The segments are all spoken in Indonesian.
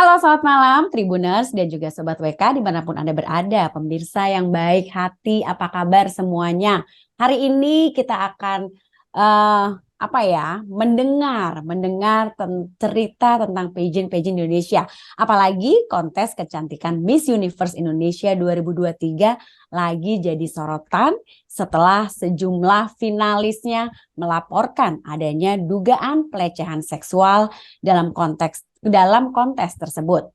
Halo, selamat malam Tribuners dan juga Sobat WK dimanapun Anda berada. Pemirsa yang baik hati, apa kabar semuanya? Hari ini kita akan eh, mendengar cerita tentang pageant Indonesia. Apalagi kontes kecantikan Miss Universe Indonesia 2023 lagi jadi sorotan setelah sejumlah finalisnya melaporkan adanya dugaan pelecehan seksual dalam kontes tersebut.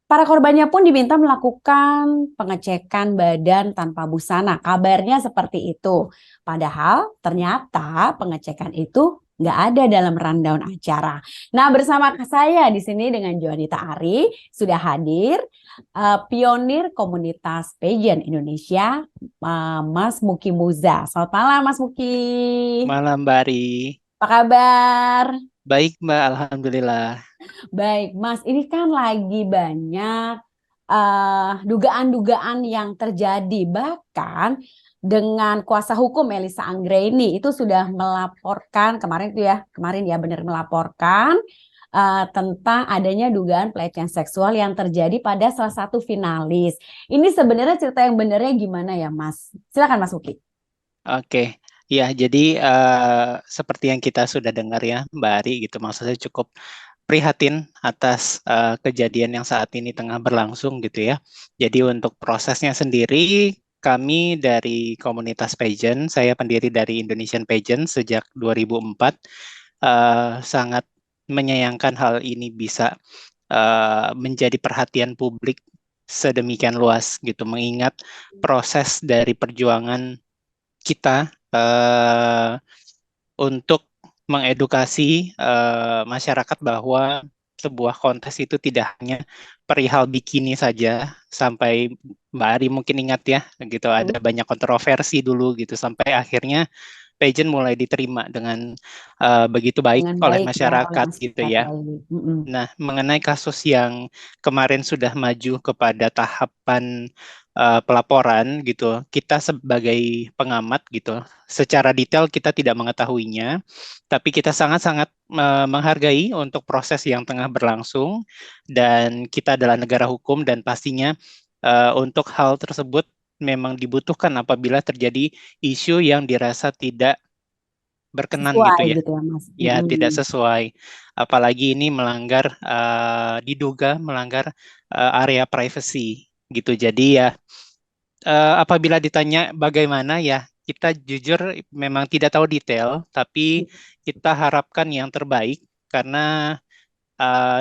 Para korbannya pun diminta melakukan pengecekan badan tanpa busana. Kabarnya seperti itu. Padahal ternyata pengecekan itu nggak ada dalam rundown acara. Nah, bersama saya di sini dengan Joanita Ari sudah hadir pionir komunitas pageant Indonesia, Mas Muki Muza. Selamat malam, Mas Muki. Malam, Mbak Ari. Apa kabar? Baik, Mbak. Alhamdulillah. Baik, Mas, ini kan lagi banyak dugaan-dugaan yang terjadi. Bahkan dengan kuasa hukum Elisa Anggreni itu sudah melaporkan kemarin ya benar melaporkan tentang adanya dugaan pelecehan seksual yang terjadi pada salah satu finalis. Ini sebenarnya cerita yang benarnya gimana ya, Mas? Silakan Mas Uki. Oke. Ya, jadi seperti yang kita sudah dengar ya, Mbak Ari, gitu. Maksudnya cukup prihatin atas kejadian yang saat ini tengah berlangsung gitu ya. Jadi untuk prosesnya sendiri, kami dari komunitas pageant, saya pendiri dari Indonesian Pageant sejak 2004, sangat menyayangkan hal ini bisa menjadi perhatian publik sedemikian luas gitu, mengingat proses dari perjuangan kita untuk mengedukasi masyarakat bahwa sebuah kontes itu tidak hanya perihal bikini saja. Sampai Mbak Ari mungkin ingat ya, gitu ada banyak kontroversi dulu gitu sampai akhirnya pageant mulai diterima dengan begitu baik Dengan oleh baik ya oleh masyarakat gitu masyarakat ya. lain. Mm-mm. Nah, mengenai kasus yang kemarin sudah maju kepada tahapan pelaporan gitu, kita sebagai pengamat gitu, secara detail kita tidak mengetahuinya, tapi kita sangat-sangat menghargai untuk proses yang tengah berlangsung, dan kita adalah negara hukum dan pastinya untuk hal tersebut memang dibutuhkan apabila terjadi isu yang dirasa tidak berkenan gitu Sesuai ya. gitu ya, Mas. Ya, tidak Mm-mm. sesuai. Apalagi ini melanggar, diduga melanggar area privacy gitu. Jadi ya, apabila ditanya bagaimana ya, kita jujur memang tidak tahu detail, tapi kita harapkan yang terbaik karena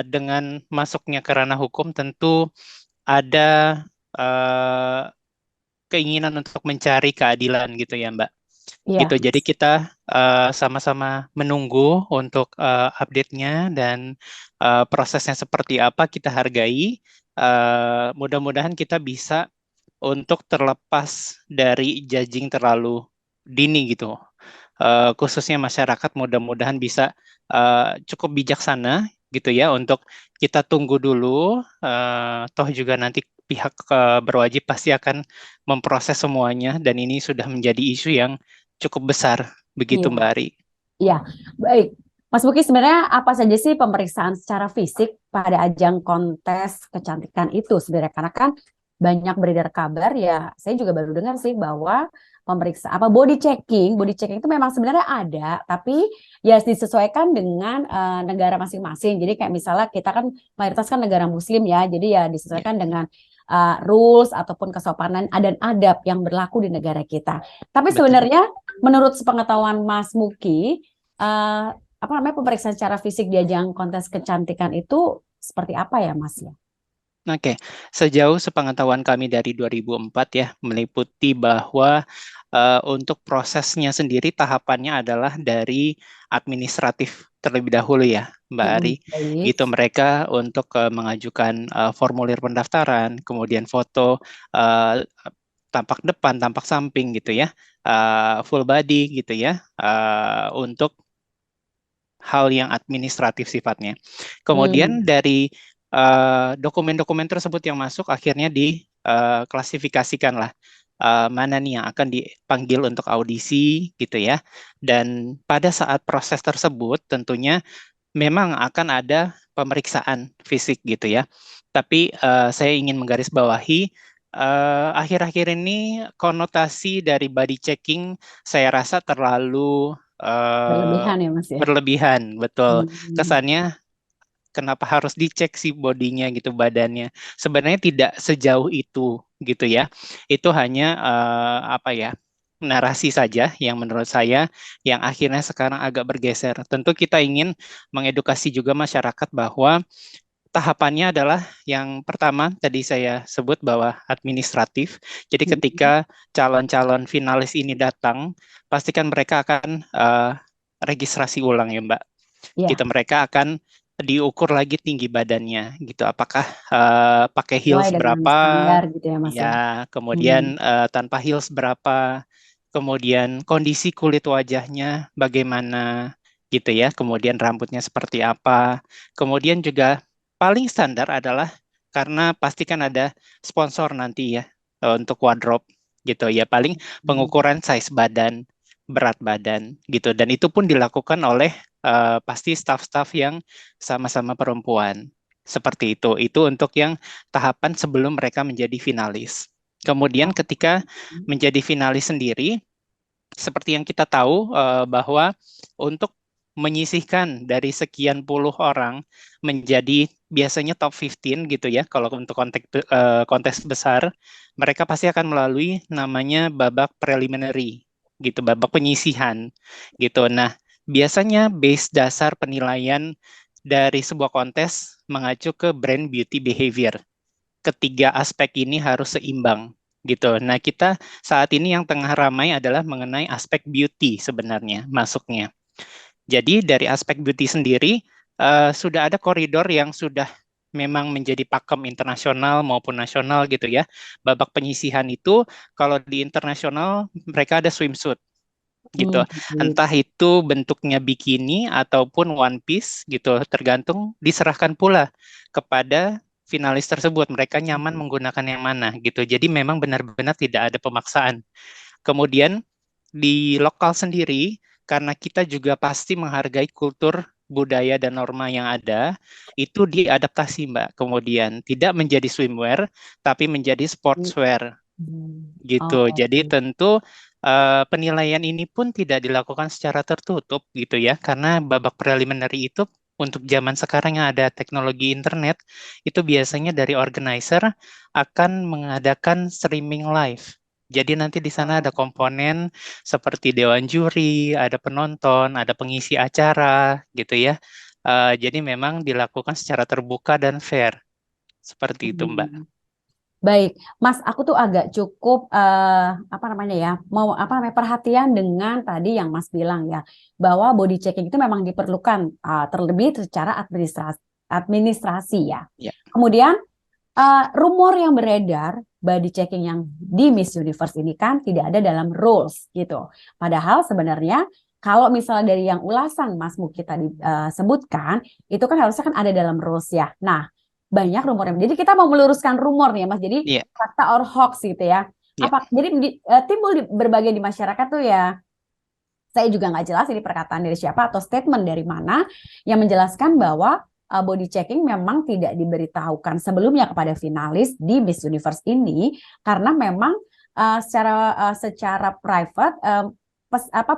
dengan masuknya ke ranah hukum tentu ada eh, keinginan untuk mencari keadilan gitu ya, Mbak. Gitu. Iya. Jadi kita sama-sama menunggu untuk update-nya dan prosesnya seperti apa kita hargai. Mudah-mudahan kita bisa untuk terlepas dari judging terlalu dini gitu. Khususnya masyarakat mudah-mudahan bisa cukup bijaksana gitu ya untuk kita tunggu dulu. Toh juga nanti pihak berwajib pasti akan memproses semuanya dan ini sudah menjadi isu yang cukup besar begitu Iya. Mbak Ari. Iya, baik. Mas Buki, sebenarnya apa saja sih pemeriksaan secara fisik pada ajang kontes kecantikan itu sebenarnya? Karena kan banyak beredar kabar ya, saya juga baru dengar sih bahwa pemeriksaan body checking itu memang sebenarnya ada, tapi ya disesuaikan dengan negara masing-masing. Jadi kayak misalnya kita kan mayoritas kan negara Muslim ya, jadi ya Ya, disesuaikan dengan rules ataupun kesopanan dan adab yang berlaku di negara kita. Tapi betul. sebenarnya menurut sepengetahuan Mas Muki, pemeriksaan secara fisik di ajang kontes kecantikan itu seperti apa ya, Mas ya? Oke, sejauh sepengetahuan kami dari 2004 ya, meliputi bahwa untuk prosesnya sendiri tahapannya adalah dari administratif terlebih dahulu ya, Mbak Ari. Baik. Gitu mereka untuk mengajukan formulir pendaftaran, kemudian foto eh, tampak depan, tampak samping gitu ya, full body gitu ya, untuk hal yang administratif sifatnya. Hmm. Kemudian dari dokumen-dokumen tersebut yang masuk akhirnya diklasifikasikan lah mana nih yang akan dipanggil untuk audisi gitu ya. Dan pada saat proses tersebut tentunya memang akan ada pemeriksaan fisik gitu ya. Tapi saya ingin menggarisbawahi akhir-akhir ini konotasi dari body checking saya rasa terlalu Berlebihan ya Mas ya. berlebihan, betul. Hmm. Kesannya kenapa harus dicek sih bodinya gitu, badannya. Sebenarnya tidak sejauh itu gitu ya. Itu hanya apa ya? Narasi saja yang menurut saya yang akhirnya sekarang agak bergeser. Tentu kita ingin mengedukasi juga masyarakat bahwa tahapannya adalah yang pertama tadi saya sebut bahwa administratif. Jadi ketika Hmm. calon-calon finalis ini datang, pastikan mereka akan registrasi ulang ya Mbak. Gitu Ya, mereka akan diukur lagi tinggi badannya gitu. Apakah pakai sesuai heels dengan berapa? standar gitu ya Mas ya. Ya, kemudian Hmm. tanpa heels berapa? Kemudian kondisi kulit wajahnya bagaimana gitu ya. Kemudian rambutnya seperti apa. Kemudian juga paling standar adalah karena pasti kan ada sponsor nanti ya untuk wardrobe gitu ya. Paling pengukuran size badan, berat badan gitu. Dan itu pun dilakukan oleh pasti staf-staf yang sama-sama perempuan. Seperti itu. Itu untuk yang tahapan sebelum mereka menjadi finalis. Kemudian Oh. ketika menjadi finalis sendiri, seperti yang kita tahu bahwa untuk menyisihkan dari sekian puluh orang menjadi biasanya top 15 gitu ya, kalau untuk kontes besar, mereka pasti akan melalui namanya babak preliminary gitu, babak penyisihan gitu. Nah, biasanya base dasar penilaian dari sebuah kontes mengacu ke brand beauty behavior. Ketiga aspek ini harus seimbang gitu. Nah, kita saat ini yang tengah ramai adalah mengenai aspek beauty sebenarnya masuknya. Jadi dari aspek beauty sendiri sudah ada koridor yang sudah memang menjadi pakem internasional maupun nasional gitu ya. Babak penyisihan itu kalau di internasional mereka ada swimsuit gitu. Hmm. Entah itu bentuknya bikini ataupun one piece gitu, tergantung diserahkan pula kepada finalis tersebut. Mereka nyaman menggunakan yang mana gitu. Jadi memang benar-benar tidak ada pemaksaan. Kemudian di lokal sendiri, karena kita juga pasti menghargai kultur budaya dan norma yang ada, itu diadaptasi Mbak. Kemudian tidak menjadi swimwear, tapi menjadi sportswear Hmm. gitu. Oh, Jadi oke. tentu penilaian ini pun tidak dilakukan secara tertutup gitu ya, karena babak preliminary itu untuk zaman sekarang yang ada teknologi internet, itu biasanya dari organizer akan mengadakan streaming live. Jadi nanti di sana ada komponen seperti dewan juri, ada penonton, ada pengisi acara gitu ya. Jadi memang dilakukan secara terbuka dan fair. Seperti itu, Mbak. Hmm. Baik, Mas, aku tuh agak cukup apa namanya ya, mau apa namanya perhatian dengan tadi yang Mas bilang ya, bahwa body checking itu memang diperlukan terlebih secara administrasi ya. Ya. Kemudian rumor yang beredar body checking yang di Miss Universe ini kan tidak ada dalam rules gitu. Padahal sebenarnya kalau misalnya dari yang ulasan Mas Muki tadi sebutkan, itu kan harusnya kan ada dalam rules ya. Nah, banyak rumor yang jadi kita mau meluruskan rumor nih ya Mas. Jadi Iya, fakta or hoax gitu ya. iya. Jadi timbul di berbagai di masyarakat tuh ya. Saya juga nggak jelas ini perkataan dari siapa atau statement dari mana yang menjelaskan bahwa body checking memang tidak diberitahukan sebelumnya kepada finalis di Miss Universe ini karena memang secara private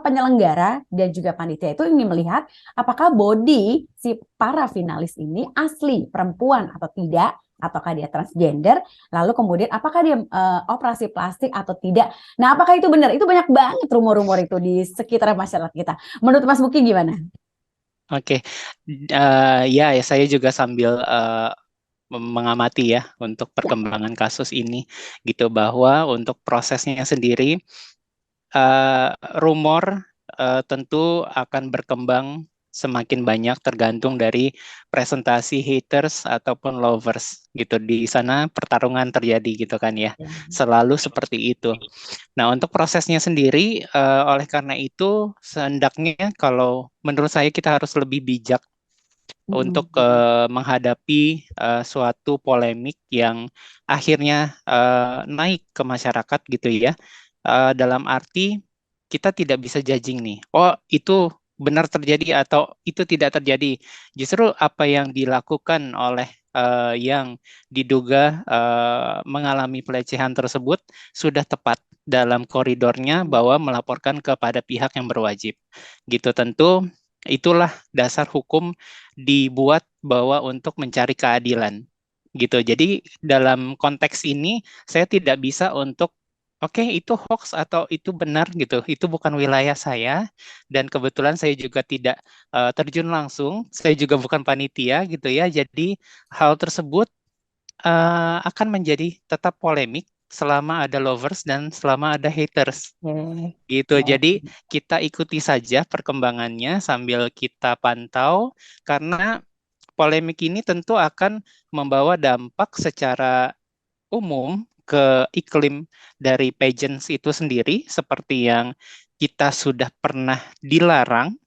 penyelenggara dan juga panitia itu ingin melihat apakah body si para finalis ini asli perempuan atau tidak, ataukah dia transgender, lalu kemudian apakah dia operasi plastik atau tidak. Nah, apakah itu benar? Itu banyak banget rumor-rumor itu di sekitar masyarakat kita. Menurut Mas Buki gimana? Oke. Ya, saya juga sambil mengamati ya untuk Ya. perkembangan kasus ini gitu bahwa untuk prosesnya sendiri eh, rumor tentu akan berkembang semakin banyak tergantung dari presentasi haters ataupun lovers gitu. Di sana pertarungan terjadi gitu kan ya. Ya. Selalu seperti itu. Nah, untuk prosesnya sendiri oleh karena itu sehendaknya kalau menurut saya kita harus lebih bijak untuk Mm-mm. menghadapi suatu polemik yang akhirnya naik ke masyarakat gitu ya. Dalam arti kita tidak bisa judging nih. Oh, itu benar terjadi atau itu tidak terjadi. Justru apa yang dilakukan oleh yang diduga mengalami pelecehan tersebut sudah tepat dalam koridornya bahwa melaporkan kepada pihak yang berwajib. Gitu tentu itulah dasar hukum dibuat bahwa untuk mencari keadilan. Gitu. Jadi dalam konteks ini saya tidak bisa untuk oke, itu hoax atau itu benar gitu. Itu bukan wilayah saya dan kebetulan saya juga tidak terjun langsung. Saya juga bukan panitia gitu ya. Jadi hal tersebut akan menjadi tetap polemik selama ada lovers dan selama ada haters Oke. gitu. Baik. Jadi kita ikuti saja perkembangannya sambil kita pantau karena polemik ini tentu akan membawa dampak secara umum ke iklim dari pageants itu sendiri seperti yang kita sudah pernah dilarang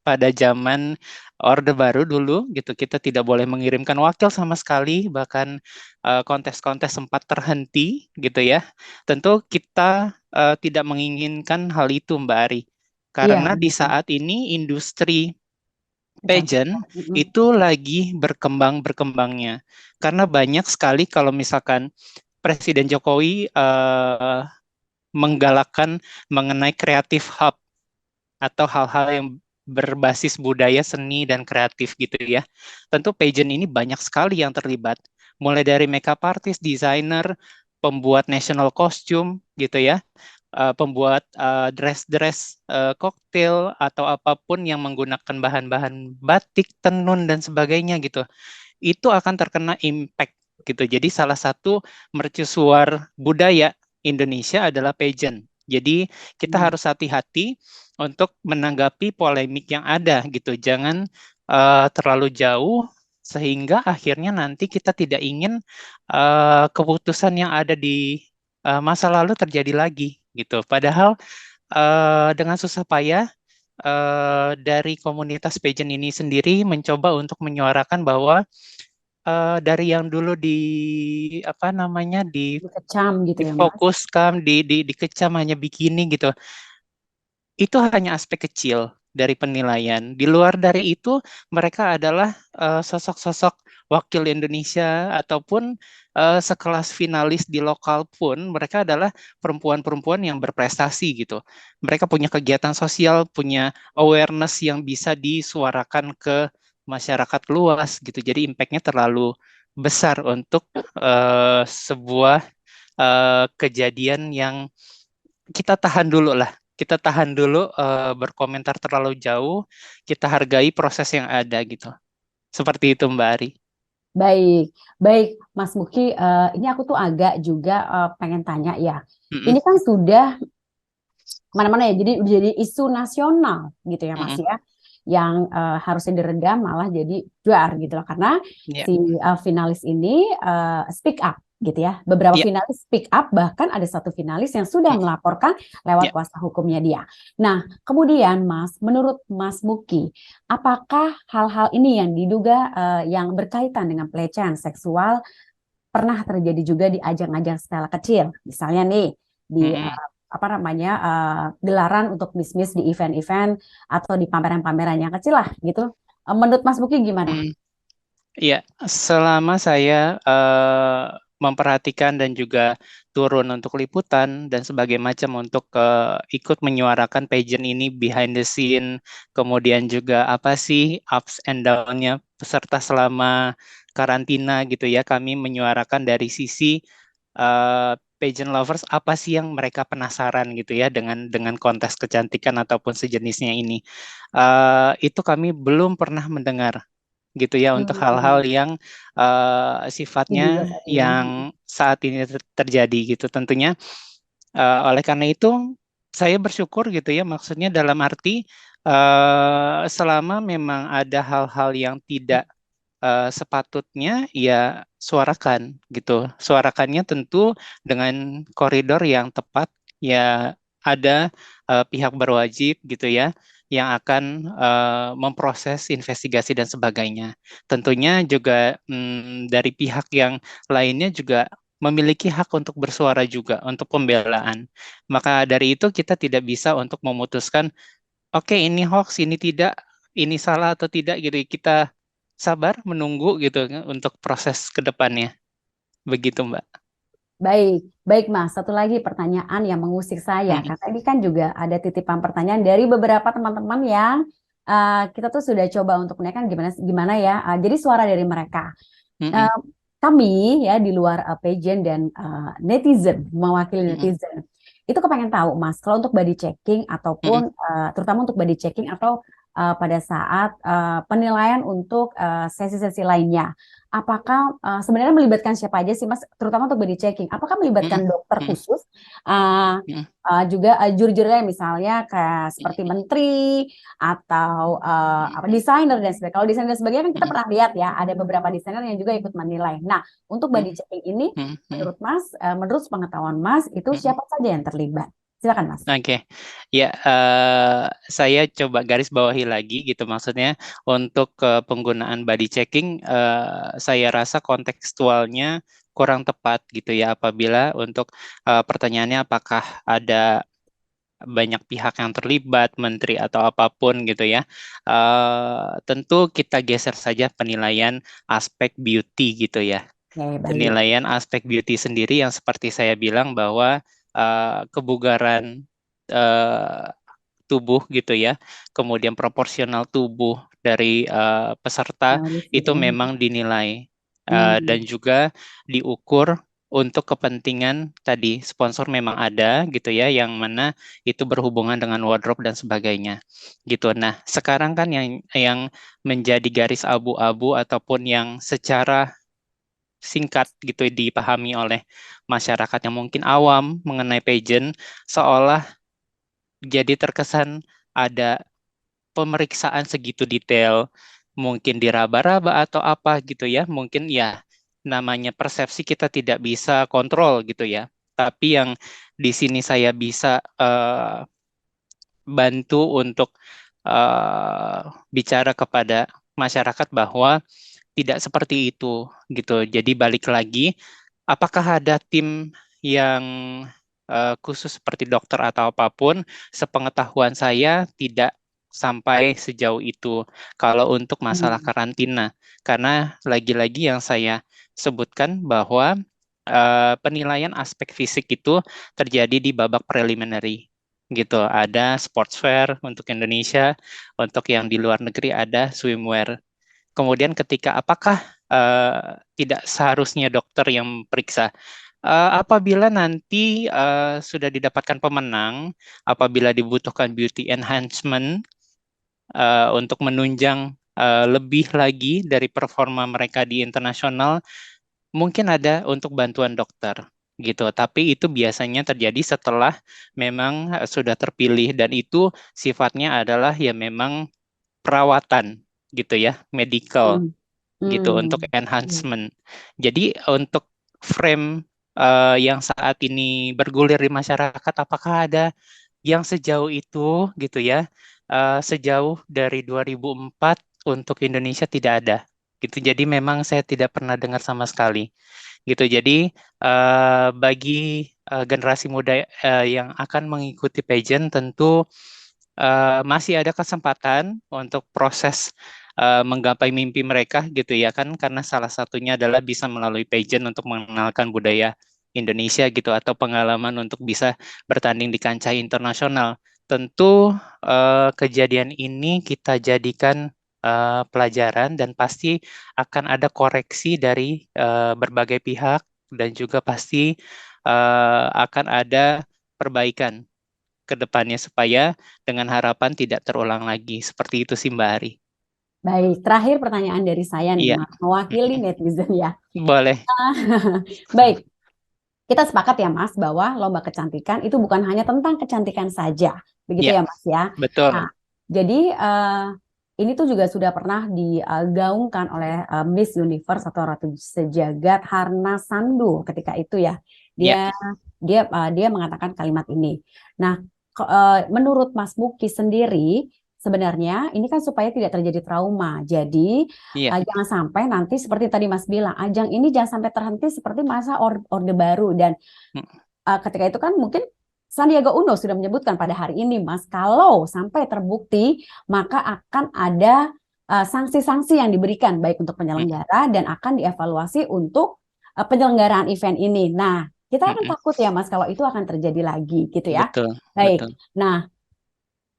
pada zaman Orde Baru dulu gitu kita tidak boleh mengirimkan wakil sama sekali bahkan kontes-kontes sempat terhenti gitu ya. Tentu kita tidak menginginkan hal itu Mbak Ari. Iya, Karena di betul. saat ini industri pageant Kecantikan. Mm-mm. itu lagi berkembang-berkembangnya. Karena banyak sekali kalau misalkan Presiden Jokowi menggalakkan mengenai kreatif hub atau hal-hal yang berbasis budaya, seni, dan kreatif gitu ya. Tentu pageant ini banyak sekali yang terlibat. Mulai dari makeup artist, desainer, pembuat national costume gitu ya, pembuat dress-dress koktail atau apapun yang menggunakan bahan-bahan batik, tenun, dan sebagainya gitu itu akan terkena impact gitu. Jadi salah satu mercusuar budaya Indonesia adalah pageant. Jadi kita Hmm. harus hati-hati untuk menanggapi polemik yang ada gitu. Jangan terlalu jauh sehingga akhirnya nanti kita tidak ingin keputusan yang ada di masa lalu terjadi lagi gitu. Padahal dengan susah payah dari komunitas pageant ini sendiri mencoba untuk menyuarakan bahwa dari yang dulu apa namanya Dikecam gitu ya, Mas. difokuskan dikecam hanya bikini gitu itu hanya aspek kecil dari penilaian di luar dari itu mereka adalah sosok-sosok wakil Indonesia ataupun sekelas finalis di lokal pun mereka adalah perempuan-perempuan yang berprestasi gitu mereka punya kegiatan sosial punya awareness yang bisa disuarakan ke masyarakat luas gitu jadi impactnya terlalu besar untuk sebuah kejadian yang kita tahan dulu lah. Kita tahan dulu berkomentar terlalu jauh. Kita hargai proses yang ada gitu. Seperti itu Mbak Ari. Baik, baik, Mas Muki. Ini aku tuh agak juga pengen tanya ya. Mm-mm, Ini kan sudah mana-mana ya, jadi isu nasional gitu ya, Mas mm-mm. ya. Yang harusnya diredam malah jadi juar gitu loh. Karena Ya, si finalis ini speak up gitu ya. Beberapa ya, finalis speak up, bahkan ada satu finalis yang sudah mm, melaporkan lewat ya. kuasa hukumnya dia. Nah, kemudian Mas, menurut Mas Muki, apakah hal-hal ini yang diduga yang berkaitan dengan pelecehan seksual pernah terjadi juga di ajang-ajang skala kecil? Misalnya nih di Mm-mm, apa namanya gelaran untuk bisnis di event-event atau di pameran-pameran yang kecil lah gitu. Menurut Mas Muki gimana? mm. Iya, selama saya memperhatikan dan juga turun untuk liputan dan sebagai macam untuk ikut menyuarakan pageant ini behind the scene, kemudian juga apa sih ups and down-nya peserta selama karantina gitu ya, kami menyuarakan dari sisi pageant lovers apa sih yang mereka penasaran gitu ya dengan kontes kecantikan ataupun sejenisnya ini. Itu kami belum pernah mendengar gitu ya untuk hal-hal Hmm, yang ini juga sifatnya saat ini. yang saat ini terjadi gitu tentunya oleh karena itu saya bersyukur gitu ya maksudnya dalam arti selama memang ada hal-hal yang tidak sepatutnya ya suarakan gitu suarakannya tentu dengan koridor yang tepat ya ada pihak berwajib gitu ya yang akan memproses investigasi dan sebagainya. Tentunya juga dari pihak yang lainnya juga memiliki hak untuk bersuara juga untuk pembelaan. Maka dari itu kita tidak bisa untuk memutuskan oke ini hoax, ini tidak, ini salah atau tidak gitu. Kita sabar menunggu gitu untuk proses ke depannya. Begitu, Mbak. Baik, baik Mas. Satu lagi pertanyaan yang mengusik saya, Mm, karena ini kan juga ada titipan pertanyaan dari beberapa teman-teman yang kita tuh sudah coba untuk menanyakan gimana gimana ya. Jadi suara dari mereka. mm, Eh, Kami ya di luar pageant dan netizen, mewakili mm, netizen, itu kepengen tahu Mas, kalau untuk body checking mm, ataupun terutama untuk body checking atau pada saat penilaian untuk sesi-sesi lainnya, apakah sebenarnya melibatkan siapa aja sih Mas, terutama untuk body checking? Apakah mm, melibatkan dokter mm, khusus, uh, mm, juga juri-jurinya misalnya kayak seperti menteri atau apa desainer dan sebagainya. Kalau desainer dan sebagainya kan kita mm, pernah lihat ya, ada beberapa desainer yang juga ikut menilai. Nah, untuk mm, body checking ini, mm, mm, menurut Mas, menurut pengetahuan Mas, itu mm. siapa saja yang terlibat? Silakan Mas. Oke, ya saya coba garis bawahi lagi gitu maksudnya untuk penggunaan body checking saya rasa kontekstualnya kurang tepat gitu ya apabila untuk pertanyaannya apakah ada banyak pihak yang terlibat, menteri atau apapun gitu ya. Tentu kita geser saja penilaian aspek beauty gitu ya. Oke, baik. Penilaian aspek beauty sendiri yang seperti saya bilang bahwa kebugaran eh, tubuh gitu ya, kemudian proporsional tubuh dari peserta Analis itu gitu ya. memang dinilai dan Hmm. juga diukur untuk kepentingan tadi sponsor memang ada gitu ya, yang mana itu berhubungan dengan wardrobe dan sebagainya gitu. Nah, sekarang kan yang menjadi garis abu-abu ataupun yang secara singkat gitu dipahami oleh masyarakat yang mungkin awam mengenai pageant seolah jadi terkesan ada pemeriksaan segitu detail, mungkin diraba-raba atau apa gitu ya, mungkin ya namanya persepsi kita tidak bisa kontrol gitu ya. Tapi yang di sini saya bisa bantu untuk eh, bicara kepada masyarakat bahwa tidak seperti itu gitu. Jadi balik lagi, apakah ada tim yang khusus seperti dokter atau apapun? Sepengetahuan saya tidak sampai sejauh itu. Kalau untuk masalah Hmm. karantina, karena lagi-lagi yang saya sebutkan bahwa penilaian aspek fisik itu terjadi di babak preliminary gitu. Ada sportswear untuk Indonesia, untuk yang di luar negeri ada swimwear. Kemudian ketika apakah tidak seharusnya dokter yang periksa? Apabila nanti sudah didapatkan pemenang, apabila dibutuhkan beauty enhancement untuk menunjang lebih lagi dari performa mereka di internasional, mungkin ada untuk bantuan dokter gitu. Tapi itu biasanya terjadi setelah memang sudah terpilih dan itu sifatnya adalah ya memang perawatan gitu ya, medical Hmm. gitu untuk Hmm. enhancement. Jadi untuk frame yang saat ini bergulir di masyarakat, apakah ada yang sejauh itu gitu ya, sejauh dari 2004 untuk Indonesia tidak ada. Gitu. Jadi memang saya tidak pernah dengar sama sekali. Gitu. Jadi bagi generasi muda yang akan mengikuti pageant tentu masih ada kesempatan untuk proses menggapai mimpi mereka gitu ya kan karena salah satunya adalah bisa melalui pageant untuk mengenalkan budaya Indonesia gitu atau pengalaman untuk bisa bertanding di kancah internasional. Tentu kejadian ini kita jadikan pelajaran dan pasti akan ada koreksi dari berbagai pihak dan juga pasti akan ada perbaikan ke depannya supaya dengan harapan tidak terulang lagi. Seperti itu sih Mbak Ari. Baik, terakhir pertanyaan dari saya nih, Iya, Mas, mewakili netizen ya. boleh. Baik, kita sepakat ya Mas bahwa lomba kecantikan itu bukan hanya tentang kecantikan saja, begitu Ya, ya Mas ya. Nah, betul. jadi ini tuh juga sudah pernah digaungkan oleh Miss Universe atau Ratu Sejagat Harna Sandu ketika itu ya. Dia Ya, dia mengatakan kalimat ini. Nah, menurut Mas Muki sendiri sebenarnya ini kan supaya tidak terjadi trauma. Jadi iya. jangan sampai nanti seperti tadi Mas bilang, ajang ini jangan sampai terhenti seperti masa Orde Baru dan Mm, ketika itu kan mungkin Sandiaga Uno sudah menyebutkan pada hari ini, Mas, kalau sampai terbukti maka akan ada sanksi-sanksi yang diberikan baik untuk penyelenggara dan akan dievaluasi untuk penyelenggaraan event ini. Nah, kita akan Mm-mm. takut ya, Mas, kalau itu akan terjadi lagi gitu ya. Betul, Baik. betul. Nah,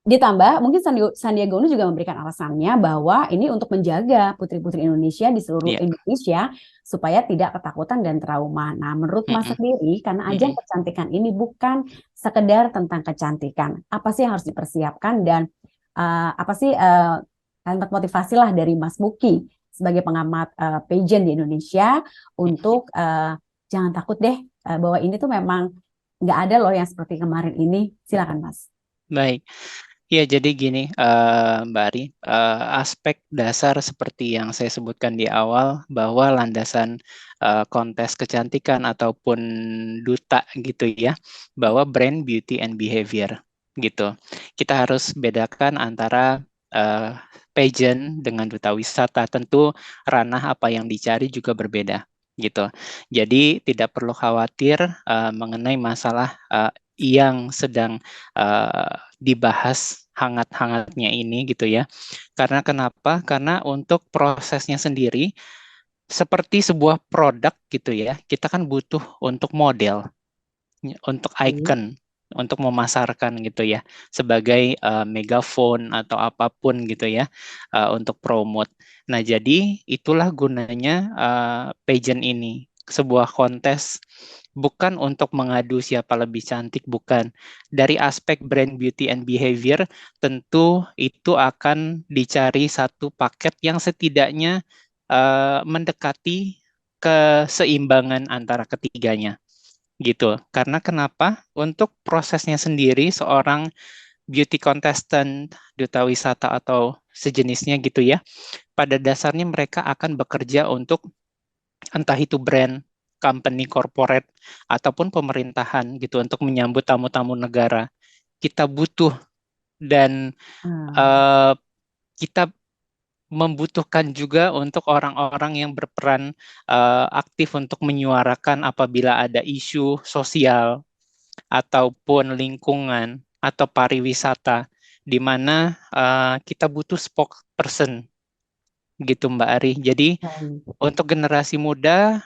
ditambah mungkin Sandiaga Uno juga memberikan alasannya bahwa ini untuk menjaga putri-putri Indonesia di seluruh Iya. Indonesia supaya tidak ketakutan dan trauma. Nah, menurut Mas Mm-mm. sendiri, karena ajang Mm-mm. kecantikan ini bukan sekedar tentang kecantikan, apa sih yang harus dipersiapkan dan apa sih kalimat motivasi lah dari Mas Muki sebagai pengamat pageant di Indonesia untuk jangan takut deh bahwa ini tuh memang nggak ada loh yang seperti kemarin ini. Silakan Mas. Baik. Ya, jadi gini, Mbak Ari, aspek dasar seperti yang saya sebutkan di awal, bahwa landasan kontes kecantikan ataupun duta gitu ya, bahwa brand, beauty, and behavior gitu. Kita harus bedakan antara pageant dengan duta wisata. Tentu ranah apa yang dicari juga berbeda gitu. Jadi tidak perlu khawatir mengenai masalah yang sedang dibahas hangat-hangatnya ini gitu ya. Karena kenapa? Karena untuk prosesnya sendiri seperti sebuah produk gitu ya. Kita kan butuh untuk model, untuk icon, untuk memasarkan gitu ya, sebagai megaphone atau apapun gitu ya, untuk promote. Nah, jadi itulah gunanya pageant ini, sebuah kontes, bukan untuk mengadu siapa lebih cantik, bukan. Dari aspek brand, beauty, and behavior, tentu itu akan dicari satu paket yang setidaknya mendekati keseimbangan antara ketiganya gitu. Karena kenapa? Untuk prosesnya sendiri, seorang beauty contestant, duta wisata atau sejenisnya gitu ya, pada dasarnya mereka akan bekerja untuk entah itu brand, company, corporate, ataupun pemerintahan gitu untuk menyambut tamu-tamu negara. Kita butuh dan Hmm. uh, kita membutuhkan juga untuk orang-orang yang berperan aktif untuk menyuarakan apabila ada isu sosial ataupun lingkungan atau pariwisata di mana kita butuh spokesperson gitu Mbak Ari. Jadi Baik. untuk generasi muda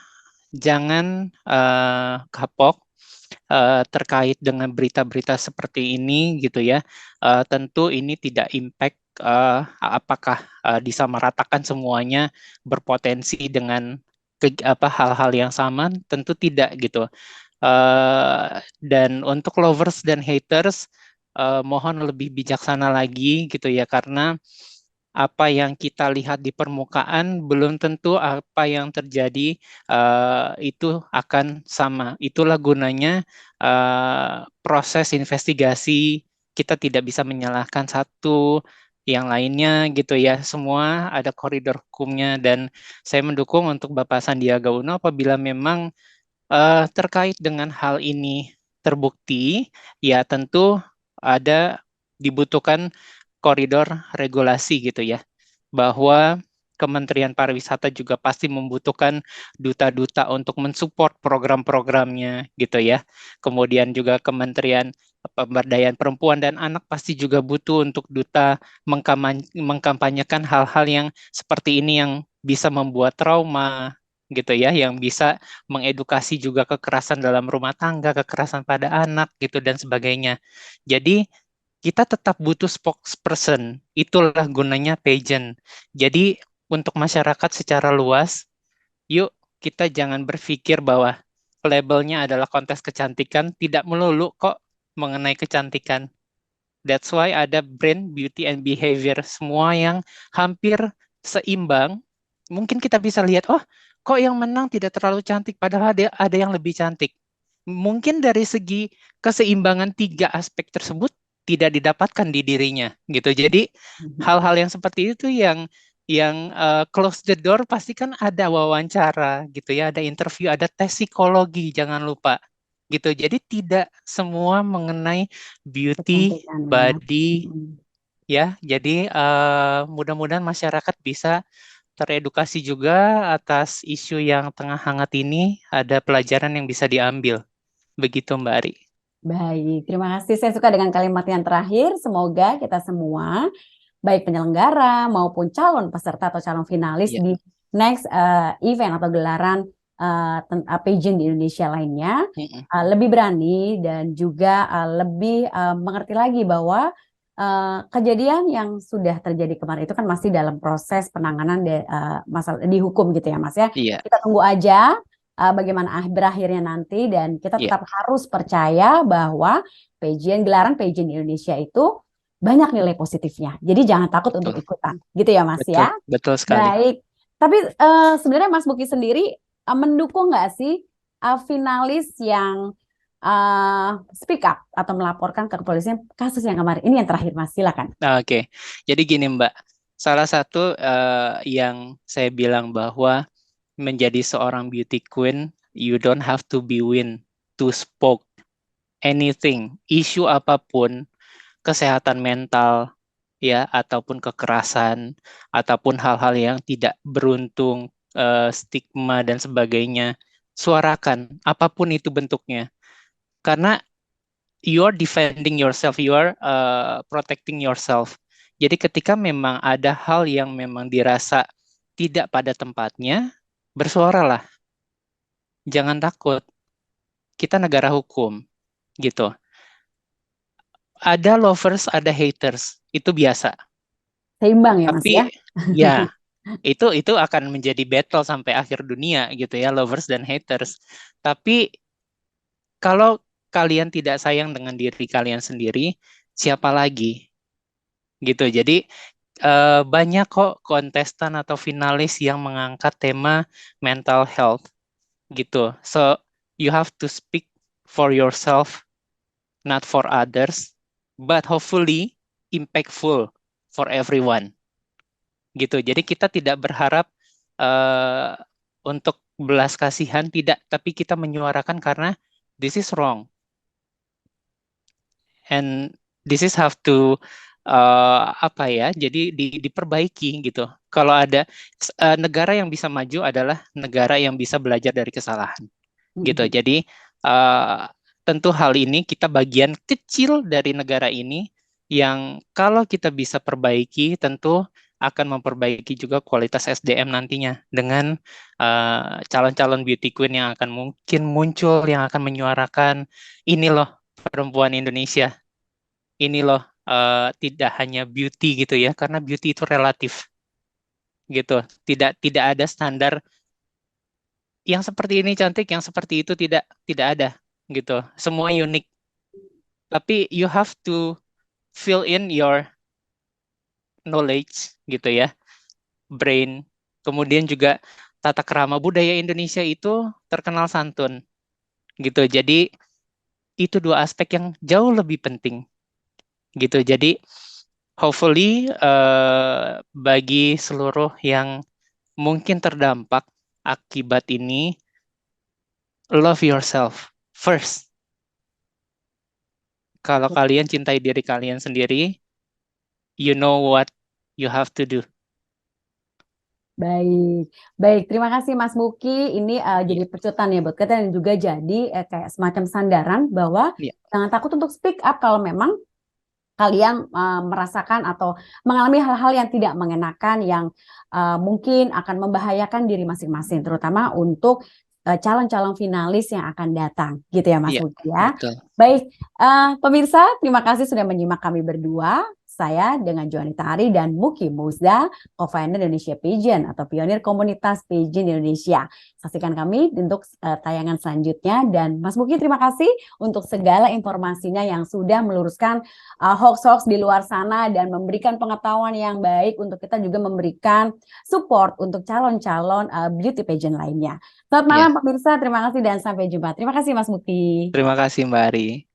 jangan kapok terkait dengan berita-berita seperti ini gitu ya. Tentu ini tidak impact apakah disamaratakan semuanya berpotensi dengan hal-hal yang sama, tentu tidak gitu. Dan untuk lovers dan haters, mohon lebih bijaksana lagi gitu ya, karena apa yang kita lihat di permukaan belum tentu apa yang terjadi itu akan sama. Itulah gunanya proses investigasi. Kita tidak bisa menyalahkan satu yang lainnya gitu ya. Semua ada koridor hukumnya dan saya mendukung untuk Bapak Sandiaga Uno apabila memang terkait dengan hal ini terbukti, ya tentu ada dibutuhkan koridor regulasi gitu ya, bahwa Kementerian Pariwisata juga pasti membutuhkan duta-duta untuk mensupport program-programnya gitu ya. Kemudian juga Kementerian Pemberdayaan Perempuan dan Anak pasti juga butuh untuk duta mengkampanyekan hal-hal yang seperti ini yang bisa membuat trauma gitu ya, yang bisa mengedukasi juga kekerasan dalam rumah tangga, kekerasan pada anak gitu dan sebagainya. Jadi kita tetap butuh spokesperson. Itulah gunanya pageant. Jadi untuk masyarakat secara luas, yuk kita jangan berpikir bahwa labelnya adalah kontes kecantikan, tidak melulu kok mengenai kecantikan. That's why ada brand, beauty, and behavior. Semua yang hampir seimbang. Mungkin kita bisa lihat, oh kok yang menang tidak terlalu cantik, padahal ada yang lebih cantik. Mungkin dari segi keseimbangan tiga aspek tersebut tidak didapatkan di dirinya, gitu. Jadi Mhm. hal-hal yang seperti itu yang close the door pasti kan ada wawancara, gitu ya, ada interview, ada tes psikologi, jangan lupa, gitu. Jadi tidak semua mengenai beauty, Kecantikan ya. body, Mhm. ya. Jadi mudah-mudahan masyarakat bisa teredukasi juga atas isu yang tengah hangat ini, ada pelajaran yang bisa diambil. Begitu Mbak Ari. Baik, terima kasih. Saya suka dengan kalimat yang terakhir. Semoga kita semua, baik penyelenggara maupun calon peserta atau calon finalis Ya. di next event atau gelaran pageant di Indonesia lainnya, Mm-mm. lebih berani dan juga lebih mengerti lagi bahwa kejadian yang sudah terjadi kemarin itu kan masih dalam proses penanganan masalah di hukum gitu ya Mas ya. Iya, Kita tunggu aja bagaimana berakhirnya nanti dan kita iya, tetap harus percaya bahwa gelaran pageant di Indonesia itu banyak nilai positifnya. Jadi jangan takut untuk betul, ikutan, gitu ya Mas betul, ya. betul sekali. Baik. Tapi sebenarnya Mas Buki sendiri mendukung nggak sih finalis yang speak up atau melaporkan ke kepolisian kasus yang kemarin? Ini yang terakhir Mas, silakan. Oke, jadi gini Mbak, salah satu yang saya bilang bahwa menjadi seorang beauty queen, you don't have to be win to spoke anything, isu apapun, kesehatan mental, ya, ataupun kekerasan, ataupun hal-hal yang tidak beruntung, stigma dan sebagainya, suarakan apapun itu bentuknya, karena you are defending yourself, you are protecting yourself. Jadi ketika memang ada hal yang memang dirasa tidak pada tempatnya, bersuaralah, jangan takut. Kita negara hukum, gitu. Ada lovers, ada haters, itu biasa. Seimbang ya Mas ya. Tapi ya, itu akan menjadi battle sampai akhir dunia gitu ya, lovers dan haters. Tapi kalau kalian tidak sayang dengan diri kalian sendiri, siapa lagi gitu. Jadi banyak kok kontestan atau finalis yang mengangkat tema mental health gitu. So you have to speak for yourself, not for others, but hopefully impactful for everyone gitu. Jadi kita tidak berharap uh, untuk belas kasihan, tidak, tapi kita menyuarakan karena this is wrong and this is have to apa ya, jadi diperbaiki gitu. Kalau ada negara yang bisa maju adalah negara yang bisa belajar dari kesalahan gitu. Jadi uh, tentu hal ini kita bagian kecil dari negara ini yang kalau kita bisa perbaiki tentu akan memperbaiki juga kualitas SDM nantinya dengan calon-calon beauty queen yang akan mungkin muncul, yang akan menyuarakan ini loh perempuan Indonesia, ini loh tidak hanya beauty gitu ya, karena beauty itu relatif gitu. Tidak ada standar yang seperti ini cantik, yang seperti itu tidak ada gitu. Semua unik. Tapi you have to fill in your knowledge gitu ya, brain. Kemudian juga tata krama budaya Indonesia itu terkenal santun gitu. Jadi itu dua aspek yang jauh lebih penting gitu. Jadi hopefully bagi seluruh yang mungkin terdampak akibat ini, love yourself first. Kalau kalian cintai diri kalian sendiri, you know what you have to do. Baik, baik. Terima kasih Mas Muki. Ini Iya, jadi pecutan ya buat kita dan juga jadi kayak semacam sandaran bahwa iya, jangan takut untuk speak up kalau memang kalian merasakan atau mengalami hal-hal yang tidak mengenakan yang mungkin akan membahayakan diri masing-masing, terutama untuk calon-calon finalis yang akan datang, gitu ya Mas iya, Muki ya. betul. Baik, pemirsa, terima kasih sudah menyimak kami berdua. Saya dengan Juanita Ari dan Muki Musda, co-founder Indonesia Pageant atau pionir komunitas Pageant Indonesia. Saksikan kami untuk tayangan selanjutnya dan Mas Muki terima kasih untuk segala informasinya yang sudah meluruskan hoax-hoax di luar sana dan memberikan pengetahuan yang baik untuk kita juga memberikan support untuk calon-calon beauty pageant lainnya. Selamat malam Iya. pemirsa, terima kasih dan sampai jumpa. Terima kasih Mas Muki. Terima kasih Mbak Ari.